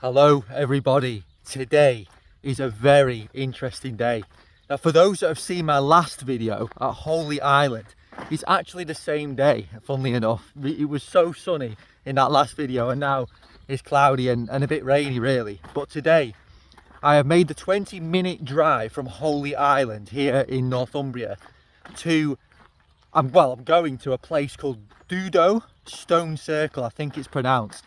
Hello everybody, today is a very interesting day. Now for those that have seen my last video at Holy Island, it's actually the same day, funnily enough. It was so sunny in that last video and now it's cloudy and a bit rainy really. But today I have made the 20-minute drive from Holy Island here in Northumbria to, I'm going to a place called Duddo Stone Circle, I think it's pronounced.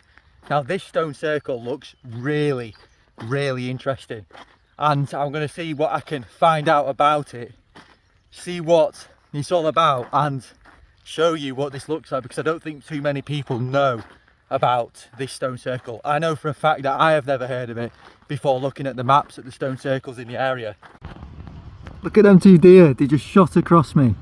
Now this stone circle looks really interesting and I'm going to see what I can find out about it, see what it's all about and show you what this looks like, because I don't think too many people know about this stone circle. I know for a fact that I have never heard of it before looking at the maps at the stone circles in the area. Look at them two deer, they just shot across me.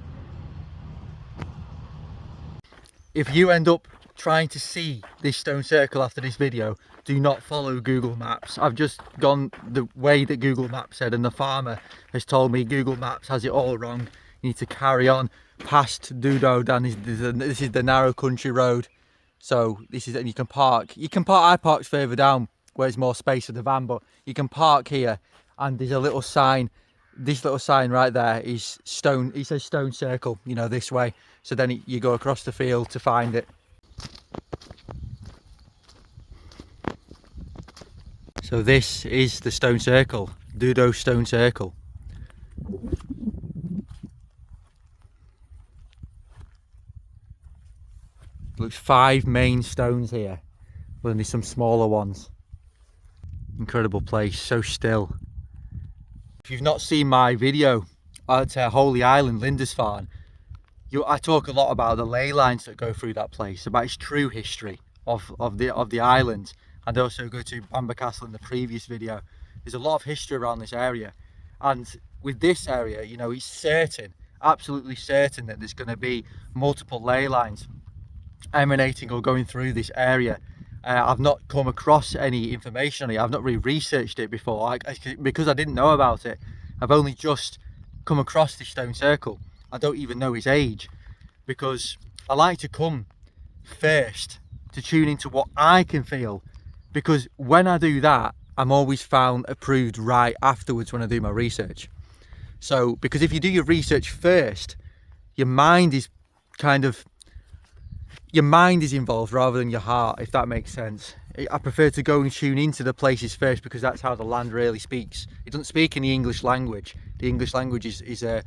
If you end up trying to see this stone circle after this video, do not follow Google Maps. I've just gone the way that Google Maps said and the farmer has told me Google Maps has it all wrong. You need to carry on past Duddo down this is the narrow country road. So this is, and you can park, I parked further down where there's more space for the van, but you can park here and there's a little sign. This little sign right there is stone, it says stone circle, you know, this way. So then you go across the field to find it. So this is the stone circle, Duddo Stone Circle. Looks 5 main stones here, but then there's some smaller ones. Incredible place, so still. If you've not seen my video at Holy Island, Lindisfarne, I talk a lot about the ley lines that go through that place, about its true history of the island. And also go to Bamber Castle in the previous video. There's a lot of history around this area, and with this area, you know, it's certain, absolutely certain, that there's going to be multiple ley lines emanating or going through this area. I've not come across any information on it. I've not really researched it before because I didn't know about it. I've only just come across this stone circle. I don't even know its age, because I like to come first to tune into what I can feel. Because when I do that, I'm always found approved right afterwards when I do my research. So, because if you do your research first, your mind is involved rather than your heart, if that makes sense. I prefer to go and tune into the places first, because that's how the land really speaks. It doesn't speak in the English language. The English language is a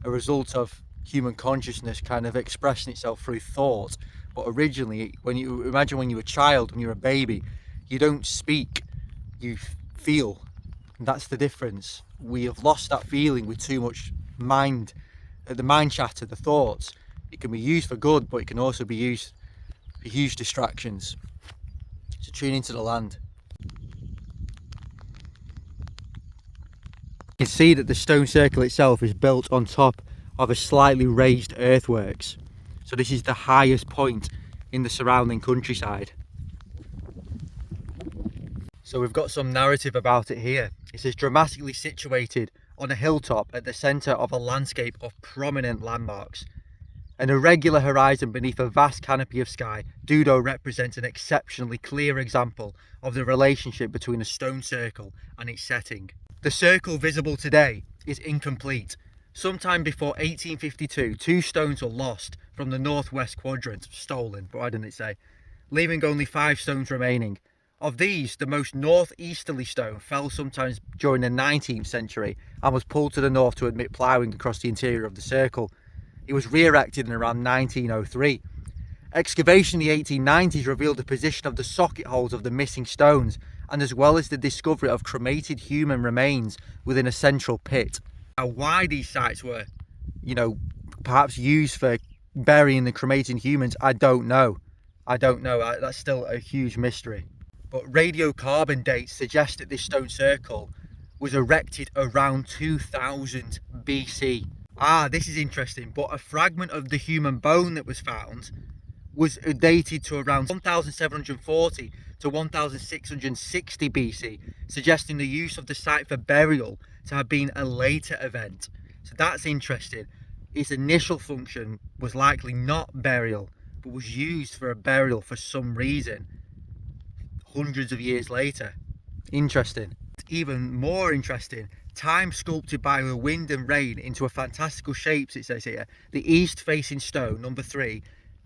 result of human consciousness kind of expressing itself through thought. But originally, when you were a child, when you're a baby, you don't speak, you feel. And that's the difference. We have lost that feeling with too much mind, the mind chatter, the thoughts. It can be used for good, but it can also be used for huge distractions. So tune into the land. You can see that the stone circle itself is built on top of a slightly raised earthworks. So this is the highest point in the surrounding countryside. So we've got some narrative about it here. It says, dramatically situated on a hilltop at the centre of a landscape of prominent landmarks. An irregular horizon beneath a vast canopy of sky, Duddo represents an exceptionally clear example of the relationship between a stone circle and its setting. The circle visible today is incomplete. Sometime before 1852, 2 stones were lost from the northwest quadrant, stolen, but why didn't it say, leaving only 5 stones remaining. Of these, the most northeasterly stone fell sometimes during the 19th century and was pulled to the north to admit ploughing across the interior of the circle. It was re-erected in around 1903. Excavation in the 1890s revealed the position of the socket holes of the missing stones, and as well as the discovery of cremated human remains within a central pit. Now, why these sites were, perhaps used for burying the cremated humans, I don't know. That's still a huge mystery. But radiocarbon dates suggest that this stone circle was erected around 2000 BC. This is interesting, but a fragment of the human bone that was found was dated to around 1740 to 1660 BC, suggesting the use of the site for burial to have been a later event. So that's interesting. Its initial function was likely not burial, but was used for a burial for some reason hundreds of years later. Interesting. Even more interesting, time sculpted by the wind and rain into a fantastical shapes, it says here. The east facing stone, number 3,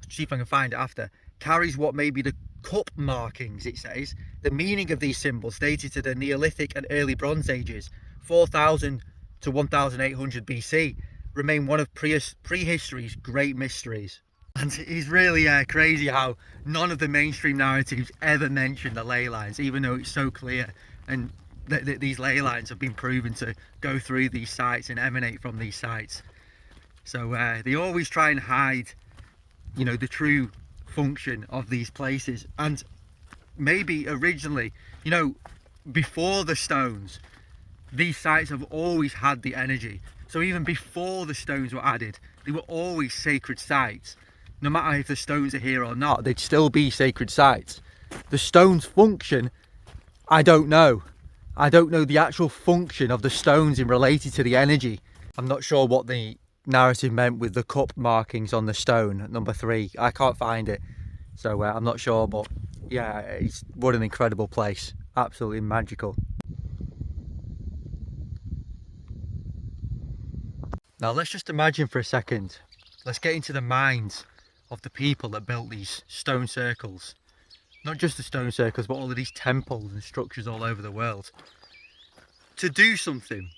see if I can find it after, carries what may be the cup markings, it says. The meaning of these symbols dated to the Neolithic and early Bronze Ages, 4000 to 1800 BC, remain one of prehistory's great mysteries. And it's really crazy how none of the mainstream narratives ever mention the ley lines, even though it's so clear. And these ley lines have been proven to go through these sites and emanate from these sites. So they always try and hide, you know, the true function of these places. And maybe originally, you know, before the stones, these sites have always had the energy. So even before the stones were added, they were always sacred sites. No matter if the stones are here or not, they'd still be sacred sites. The stones' function, I don't know. I don't know the actual function of the stones in related to the energy. I'm not sure what the narrative meant with the cup markings on the stone, number 3. I can't find it. So I'm not sure, but yeah, what an incredible place. Absolutely magical. Now let's just imagine for a second. Let's get into the minds of the people that built these stone circles. Not just the stone circles, but all of these temples and structures all over the world. To do something,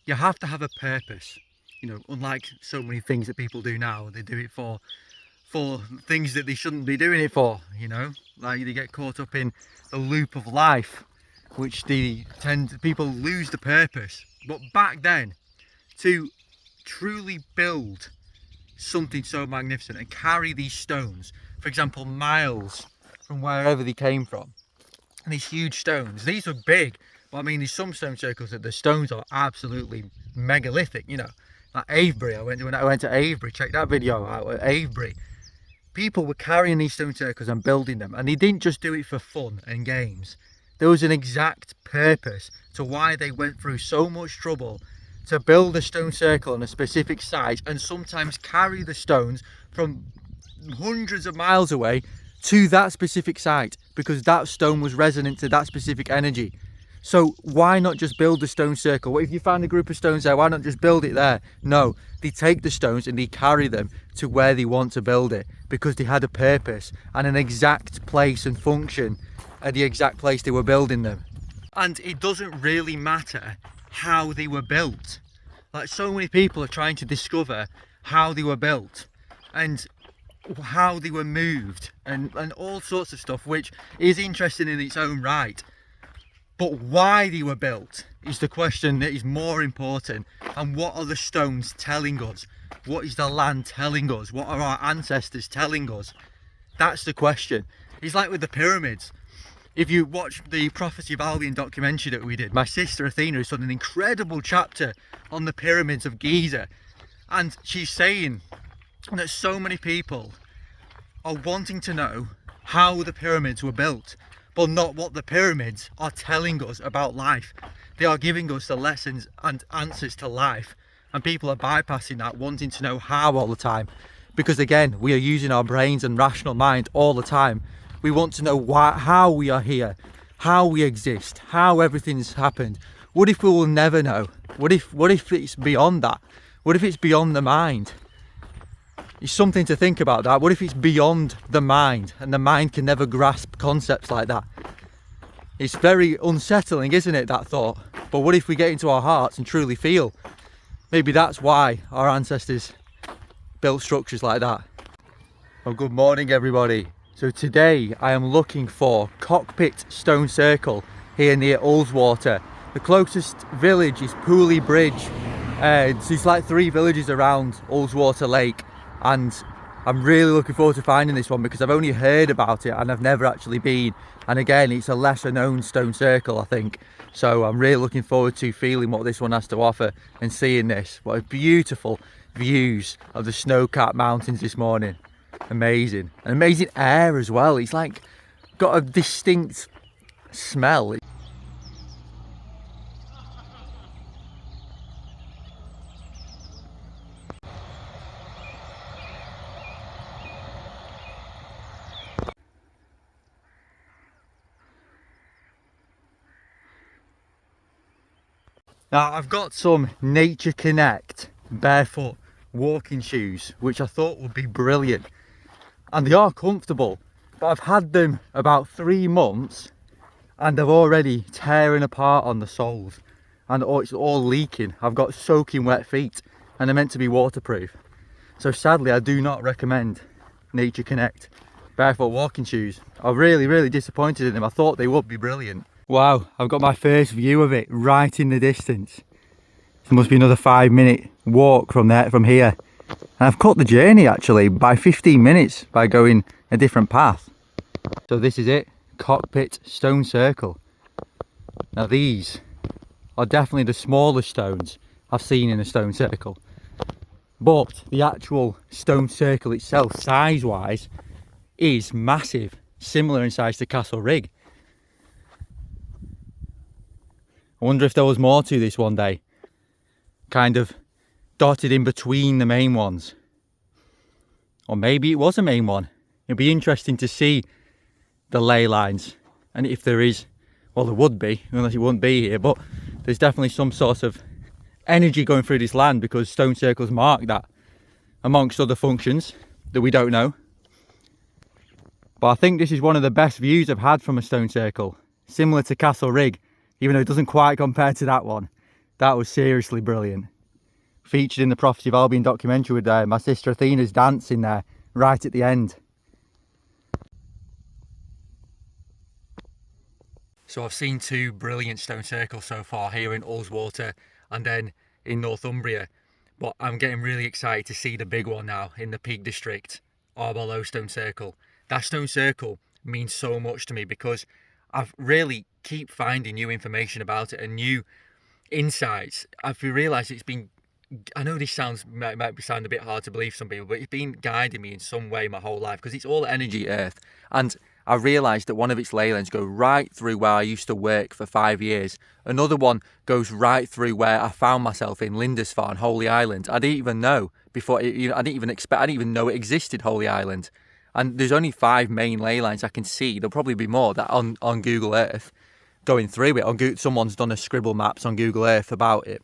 you have to have a purpose. You know, unlike so many things that people do now, they do it for things that they shouldn't be doing it for, you know? Like they get caught up in the loop of life, which people lose the purpose. But back then, to truly build something so magnificent and carry these stones, for example, miles from wherever they came from, and these huge stones, these were big, but I mean there's some stone circles that the stones are absolutely megalithic, you know, like Avebury. When I went to Avebury, check that video out at Avebury. People were carrying these stone circles and building them, and they didn't just do it for fun and games. There was an exact purpose to why they went through so much trouble to build a stone circle on a specific site, and sometimes carry the stones from hundreds of miles away to that specific site, because that stone was resonant to that specific energy. So why not just build the stone circle? What if you find a group of stones there, why not just build it there? No, they take the stones and they carry them to where they want to build it, because they had a purpose and an exact place and function at the exact place they were building them. And it doesn't really matter how they were built. Like, so many people are trying to discover how they were built and how they were moved and all sorts of stuff, which is interesting in its own right. But why they were built is the question that is more important. And what are the stones telling us? What is the land telling us? What are our ancestors telling us? That's the question. It's like with the pyramids. If you watch the Prophecy of Albion documentary that we did, my sister Athena has done an incredible chapter on the pyramids of Giza. And she's saying that so many people are wanting to know how the pyramids were built, but not what the pyramids are telling us about life. They are giving us the lessons and answers to life. And people are bypassing that, wanting to know how all the time. Because again, we are using our brains and rational mind all the time. We want to know how we are here, how we exist, how everything's happened. What if we will never know? What if it's beyond that? What if it's beyond the mind? It's something to think about, that. What if it's beyond the mind and the mind can never grasp concepts like that? It's very unsettling, isn't it, that thought? But what if we get into our hearts and truly feel? Maybe that's why our ancestors built structures like that. Well, good morning everybody. So today I am looking for Cockpit Stone Circle here near Ullswater. The closest village is Pooley Bridge. So it's like 3 villages around Ullswater Lake, and I'm really looking forward to finding this one because I've only heard about it and I've never actually been. And again, it's a lesser known stone circle, I think. So I'm really looking forward to feeling what this one has to offer and seeing this. What a beautiful views of the snow-capped mountains this morning. Amazing. And amazing air as well. It's like got a distinct smell. Now I've got some Nature Connect barefoot walking shoes, which I thought would be brilliant, and they are comfortable, but I've had them about 3 months and they're already tearing apart on the soles, and it's all leaking. I've got soaking wet feet and they're meant to be waterproof. So sadly I do not recommend Nature Connect barefoot walking shoes. I'm really disappointed in them. I thought they would be brilliant. Wow, I've got my first view of it right in the distance. There must be another 5-minute walk from here. And I've cut the journey actually by 15 minutes by going a different path. So this is it, Cockpit Stone Circle. Now these are definitely the smallest stones I've seen in a stone circle. But the actual stone circle itself, size-wise, is massive, similar in size to Castle Rigg. I wonder if there was more to this one day, kind of dotted in between the main ones. Or maybe it was a main one. It'd be interesting to see the ley lines, and if there is, well there would be, unless it wouldn't be here, but there's definitely some sort of energy going through this land, because stone circles mark that, amongst other functions that we don't know. But I think this is one of the best views I've had from a stone circle, similar to Castle Rigg, even though it doesn't quite compare to that one. That was seriously brilliant. Featured in the Prophecy of Albion documentary with my sister Athena's dance in there right at the end. So I've seen 2 brilliant stone circles so far, here in Ullswater and then in Northumbria, but I'm getting really excited to see the big one now in the Peak District, Arbor Low Stone Circle. That stone circle means so much to me because I've really keep finding new information about it and new insights. I've realised it's been, I know this might sound a bit hard to believe for some people, but it's been guiding me in some way my whole life, because it's all energy earth. And I realised that one of its ley lines go right through where I used to work for 5 years. Another one goes right through where I found myself in Lindisfarne, Holy Island. I didn't even know before, I didn't even know it existed, Holy Island. And there's only 5 main ley lines I can see. There'll probably be more that on Google Earth going through it. Someone's done a scribble maps on Google Earth about it.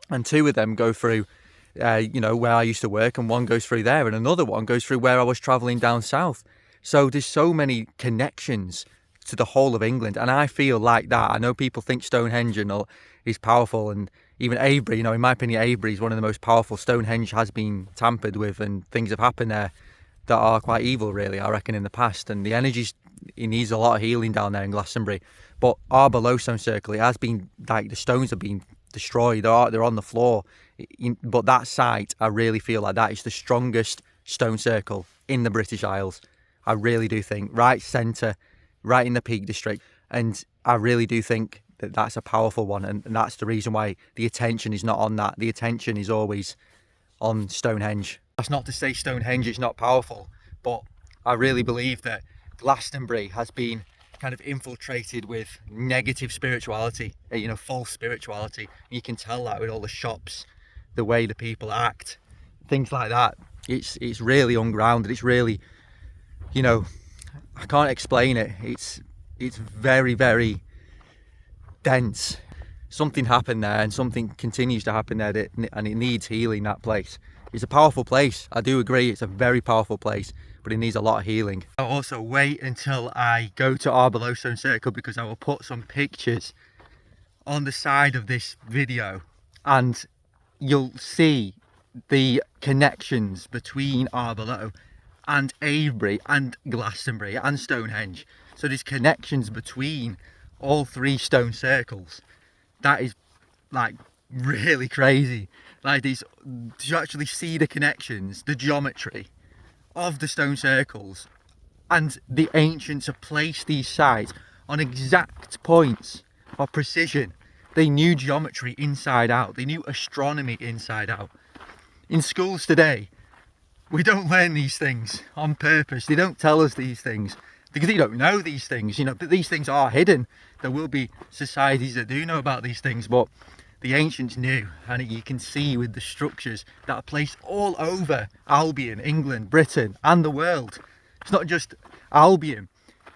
And 2 of them go through, where I used to work, and one goes through there, and another one goes through where I was travelling down south. So there's so many connections to the whole of England, and I feel like that. I know people think Stonehenge is powerful, and even Avebury, in my opinion, Avebury is one of the most powerful. Stonehenge has been tampered with, and things have happened there that are quite evil, really, I reckon, in the past. And the it needs a lot of healing down there in Glastonbury. But Arbor Low Stone Circle, it has been, like, the stones have been destroyed, they're on the floor. But that site, I really feel like that is the strongest stone circle in the British Isles. I really do think, right centre, right in the Peak District. And I really do think that that's a powerful one, and that's the reason why the attention is not on that. The attention is always on Stonehenge. That's not to say Stonehenge is not powerful, but I really believe that Glastonbury has been kind of infiltrated with negative spirituality, false spirituality. You can tell that with all the shops, the way the people act, things like that. It's really ungrounded. It's really, I can't explain it. It's very dense. Something happened there, and something continues to happen there, and it needs healing. That place. It's a powerful place. I do agree, it's a very powerful place, but it needs a lot of healing. I'll also wait until I go to Arbor Low Stone Circle, because I will put some pictures on the side of this video, and you'll see the connections between Arbor Low and Avebury and Glastonbury and Stonehenge. So there's connections between all 3 stone circles. That is, like, really crazy. Like, these, to actually see the connections, the geometry of the stone circles, and the ancients have placed these sites on exact points of precision. They knew geometry inside out. They knew astronomy inside out. In schools today, we don't learn these things on purpose. They don't tell us these things because they don't know these things, but these things are hidden. There will be societies that do know about these things, but the ancients knew, and you can see with the structures that are placed all over Albion, England, Britain and the world. It's not just Albion,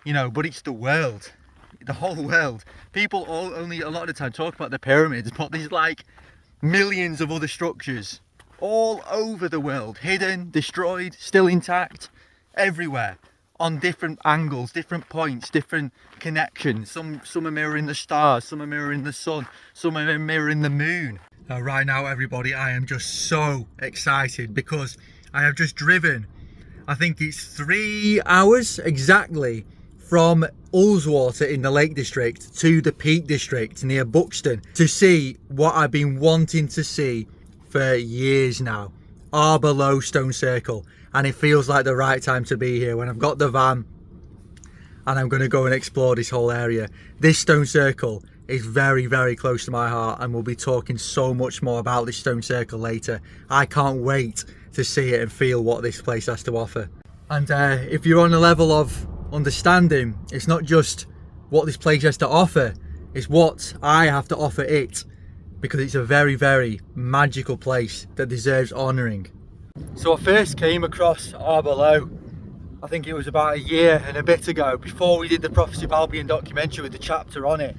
but it's the world. the whole world. People only a lot of the time talk about the pyramids, but there's like millions of other structures all over the world, hidden, destroyed, still intact, everywhere, on different angles, different points, different connections. Some are mirroring the stars, some are mirroring the sun, some are mirroring the moon. Right now, everybody, I am just so excited because I have just driven, I think it's 3 hours exactly, from Ullswater in the Lake District to the Peak District near Buxton to see what I've been wanting to see for years now. Arbor Low Stone Circle, and it feels like the right time to be here when I've got the van and I'm going to go and explore this whole area. This stone circle is very, very close to my heart, and we'll be talking so much more about this stone circle later. I can't wait to see it and feel what this place has to offer. And if you're on a level of understanding, it's not just what this place has to offer, it's what I have to offer it, because it's a very, very magical place that deserves honouring. So I first came across Arbor Low, I think it was about a year and a bit ago, before we did the Prophecy of Albion documentary with the chapter on it.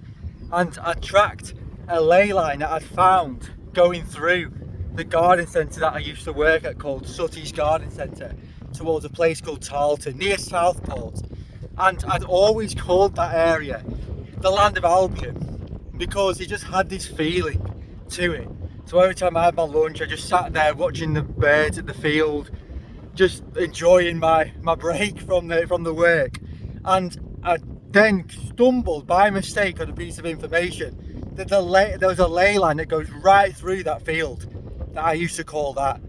And I tracked a ley line that I'd found going through the garden centre that I used to work at, called Sutty's Garden Centre, towards a place called Tarleton, near Southport. And I'd always called that area the land of Albion, because it just had this feeling to it. So every time I had my lunch, I just sat there watching the birds at the field, just enjoying my break from the work. And I then stumbled by mistake on a piece of information that there was a ley line that goes right through that field that I used to call that.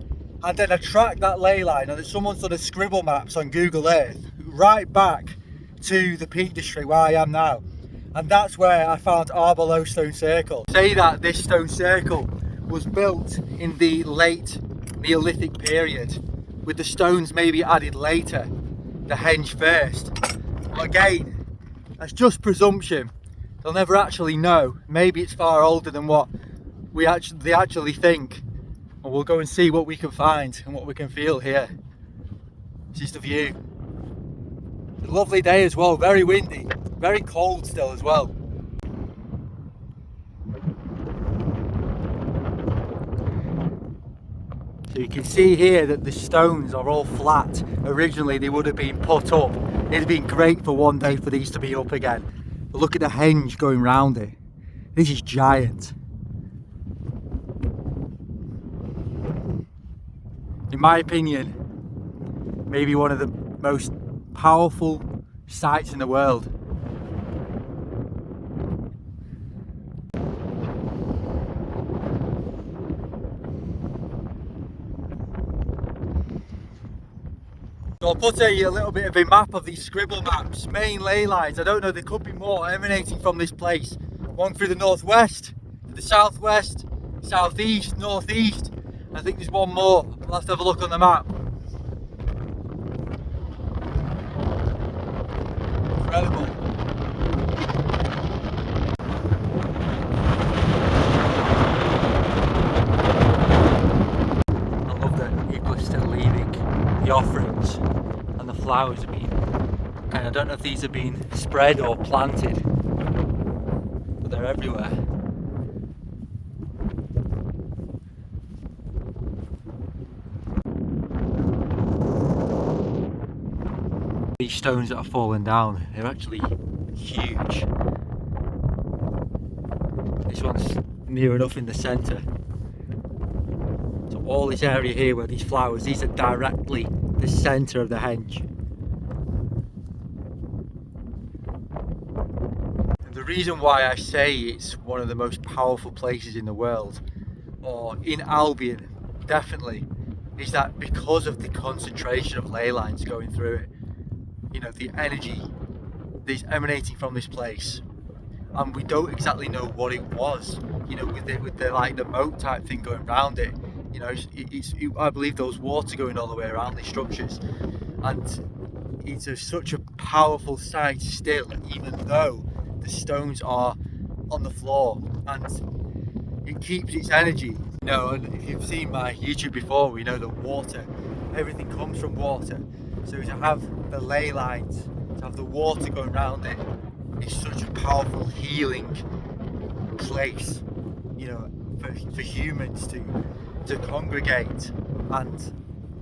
And then I tracked that ley line, and someone sort of scribble maps on Google Earth right back to the Peak District where I am now. And that's where I found Arbor Low Stone Circle. Say that this stone circle was built in the late Neolithic period, with the stones maybe added later, the henge first. But again, that's just presumption. They'll never actually know. Maybe it's far older than what they actually think. And we'll go and see what we can find and what we can feel here. This is the view. A lovely day as well, very windy, very cold still as well. So you can see here that the stones are all flat. Originally they would have been put up. It'd have been great for one day for these to be up again. But look at the henge going round it. This is giant. In my opinion, maybe one of the most powerful sights in the world. So I'll put a little bit of a map of these scribble maps, main ley lines. I don't know, there could be more emanating from this place. One through the northwest, the southwest, southeast, northeast. I think there's one more. We'll have to have a look on the map. Incredible. I love that people are still leaving the offerings and the flowers are being, and I don't know if these are being spread or planted, but they're everywhere. These stones that are falling down, they're actually huge. This one's near enough in the centre. So all this area here where these flowers, these are directly the centre of the henge. And the reason why I say it's one of the most powerful places in the world, or in Albion definitely, is that because of the concentration of ley lines going through it. You know, the energy that's emanating from this place, and we don't exactly know what it was. You know, with the like the moat type thing going around it. You know, I believe there was water going all the way around these structures, and it's such a powerful sight still, even though the stones are on the floor, and it keeps its energy. You know, and if you've seen my YouTube before, we know that water, everything comes from water. So to have the ley lines, to have the water going around it, is such a powerful healing place, you know, for humans to congregate, and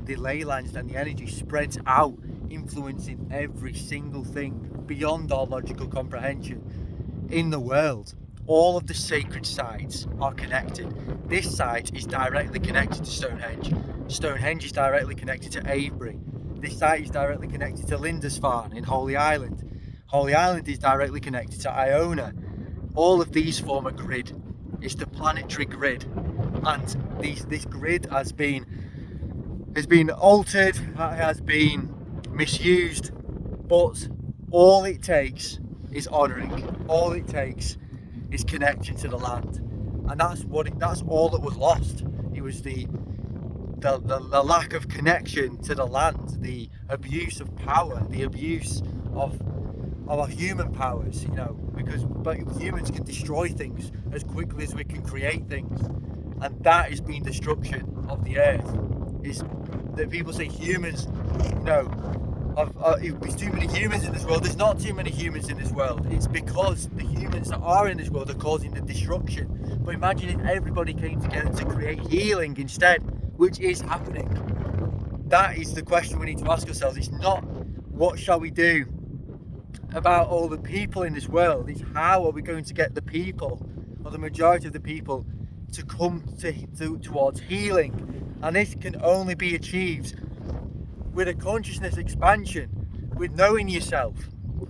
the ley lines and the energy spreads out, influencing every single thing beyond our logical comprehension in the world. All of the sacred sites are connected. This site is directly connected to Stonehenge. Stonehenge is directly connected to Avebury. This site is directly connected to Lindisfarne in Holy Island. Holy Island is directly connected to Iona. All of these form a grid. It's the planetary grid, and this grid has been altered, has been misused, but all it takes is honouring. All it takes is connection to the land, and that's all that was lost. It was the lack of connection to the land, the abuse of power, the abuse of our human powers, you know, because humans can destroy things as quickly as we can create things, and that has been destruction of the earth. Is that people say humans, you know, there's too many humans in this world. There's not too many humans in this world. It's because the humans that are in this world are causing the destruction. But imagine if everybody came together to create healing instead, which is happening. That is the question we need to ask ourselves. It's not what shall we do about all the people in this world. It's how are we going to get the people, or the majority of the people, to come towards healing. And this can only be achieved with a consciousness expansion, with knowing yourself.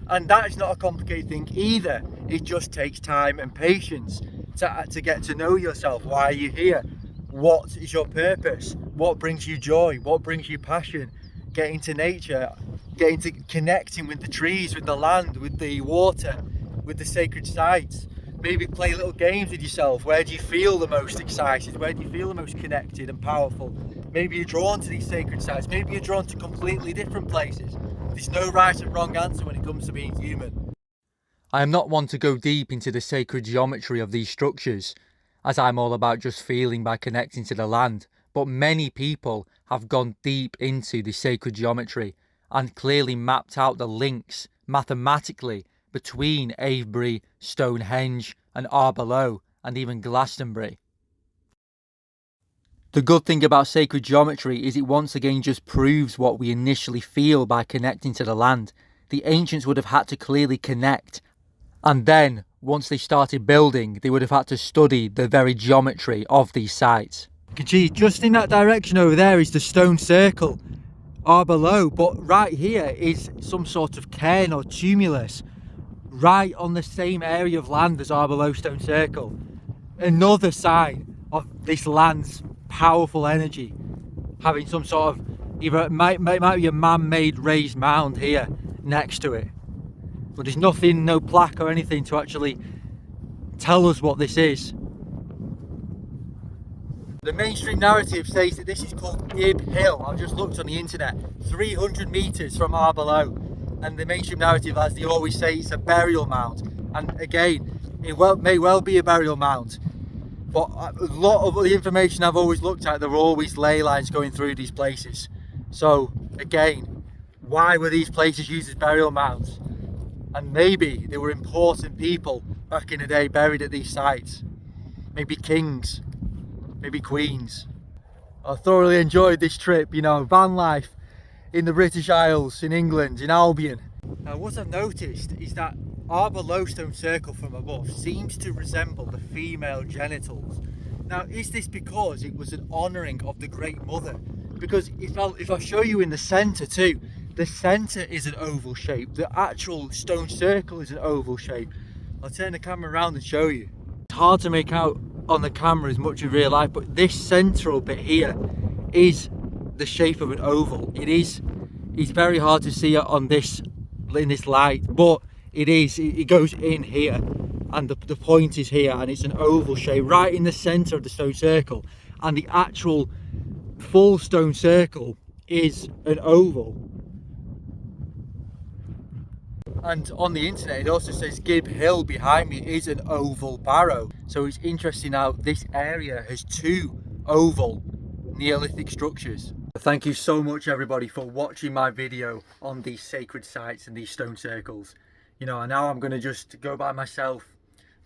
And that is not a complicated thing either. It just takes time and patience to get to know yourself. Why are you here? What is your purpose? What brings you joy? What brings you passion? Getting to nature, getting to connecting with the trees, with the land, with the water, with the sacred sites. Maybe play little games with yourself. Where do you feel the most excited? Where do you feel the most connected and powerful? Maybe you're drawn to these sacred sites. Maybe you're drawn to completely different places. There's no right and wrong answer when it comes to being human. I am not one to go deep into the sacred geometry of these structures, as I'm all about just feeling by connecting to the land. But many people have gone deep into the sacred geometry and clearly mapped out the links mathematically between Avebury, Stonehenge and Arbor Low, and even Glastonbury. The good thing about sacred geometry is it once again just proves what we initially feel by connecting to the land. The ancients would have had to clearly connect, and then once they started building, they would have had to study the very geometry of these sites. You can see just in that direction over there is the stone circle, Arbor Low, but right here is some sort of cairn or tumulus, right on the same area of land as Arbor Low Stone Circle. Another sign of this land's powerful energy, having some sort of, either it might be a man-made raised mound here next to it, but there's nothing, no plaque or anything to actually tell us what this is. The mainstream narrative says that this is called Gib Hill. I've just looked on the internet, 300 metres from Arbor Low. And the mainstream narrative, as they always say, it's a burial mound. And again, it may well be a burial mound. But a lot of the information I've always looked at, there are always ley lines going through these places. So again, why were these places used as burial mounds? And maybe there were important people back in the day buried at these sites. Maybe kings, maybe queens. I thoroughly enjoyed this trip, you know, van life in the British Isles, in England, in Albion. Now what I've noticed is that Arbor Low Stone Circle from above seems to resemble the female genitals. Now is this because it was an honouring of the Great Mother? Because if I show you in the centre too, the centre is an oval shape, the actual stone circle is an oval shape. I'll turn the camera around and show you. It's hard to make out on the camera as much in real life, but this central bit here is the shape of an oval. It's very hard to see it on this, in this light, but it goes in here, and the point is here, and it's an oval shape right in the center of the stone circle, and the actual full stone circle is an oval. And on the internet it also says Gib Hill behind me is an oval barrow. So it's interesting how this area has two oval Neolithic structures. Thank you so much everybody for watching my video on these sacred sites and these stone circles. you know, and now I'm going to just go by myself,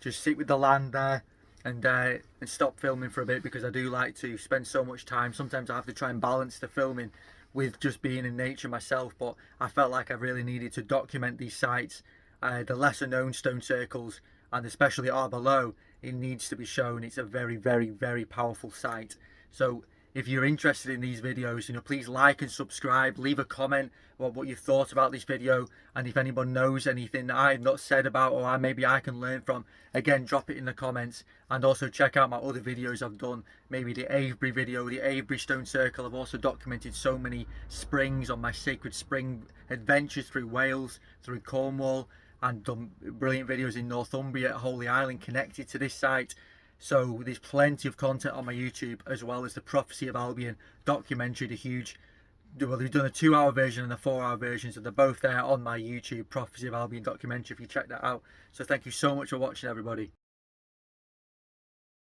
just sit with the land there, and stop filming for a bit, because I do like to spend so much time. Sometimes I have to try and balance the filming with just being in nature myself, but I felt like I really needed to document these sites, the lesser known stone circles, and especially Arbor Low. It needs to be shown. It's a very, very, very powerful site. So if you're interested in these videos, you know, please like and subscribe, leave a comment about what you thought about this video, and if anyone knows anything that I've not said about, or maybe I can learn from, again, drop it in the comments. And also check out my other videos I've done, maybe the Avebury video, the Avebury stone circle. I've also documented so many springs on my sacred spring adventures through Wales, through Cornwall, and done brilliant videos in Northumbria, Holy Island, connected to this site. So there's plenty of content on my YouTube, as well as the Prophecy of Albion documentary, the huge, well, they've done a 2-hour version and a 4-hour version, so they're both there on my YouTube, Prophecy of Albion documentary, if you check that out. So thank you so much for watching, everybody.